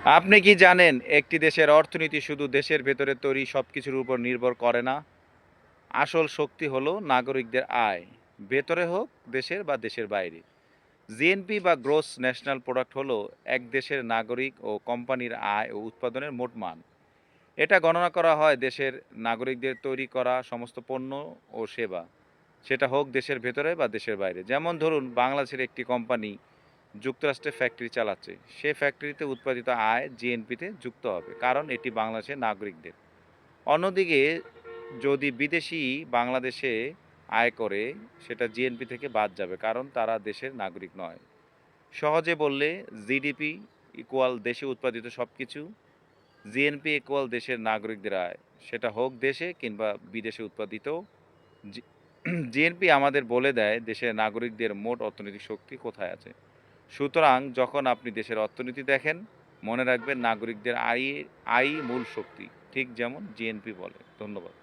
আপনি কি জানেন একটি দেশের অর্থনীতি শুধু দেশের ভেতরে তৈরি সবকিছুর উপর নির্ভর করে না? আসল শক্তি হলো নাগরিকদের আয়, ভেতরে হোক দেশের বা দেশের বাইরে। জিএনপি বা গ্রোস ন্যাশনাল প্রোডাক্ট হলো এক দেশের নাগরিক ও কোম্পানির আয় ও উৎপাদনের মোট মান। এটা গণনা করা হয় দেশের নাগরিকদের তৈরি করা সমস্ত পণ্য ও সেবা, সেটা হোক দেশের ভেতরে বা দেশের বাইরে। যেমন ধরুন, বাংলাদেশের একটি কোম্পানি যুক্তরাষ্ট্রে ফ্যাক্টরি চালাচ্ছে, সে ফ্যাক্টরিতে উৎপাদিত আয় জিএনপিতে যুক্ত হবে, কারণ এটি বাংলাদেশের নাগরিকদের। অন্যদিকে যদি বিদেশি বাংলাদেশে আয় করে, সেটা জিএনপি থেকে বাদ যাবে, কারণ তারা দেশের নাগরিক নয়। সহজে বললে, জিডিপি ইকুয়াল দেশে উৎপাদিত সব কিছু, জিএনপি ইকুয়াল দেশের নাগরিকদের আয়, সেটা হোক দেশে কিংবা বিদেশে উৎপাদিত। জিএনপি আমাদের বলে দেয় দেশের নাগরিকদের মোট অর্থনৈতিক শক্তি কোথায় আছে। সুতরাং যখন আপনি দেশের অর্থনীতি দেখেন, মনে রাখবেন নাগরিকদের আয়ই মূল শক্তি, ঠিক যেমন জিএনপি বলে। ধন্যবাদ।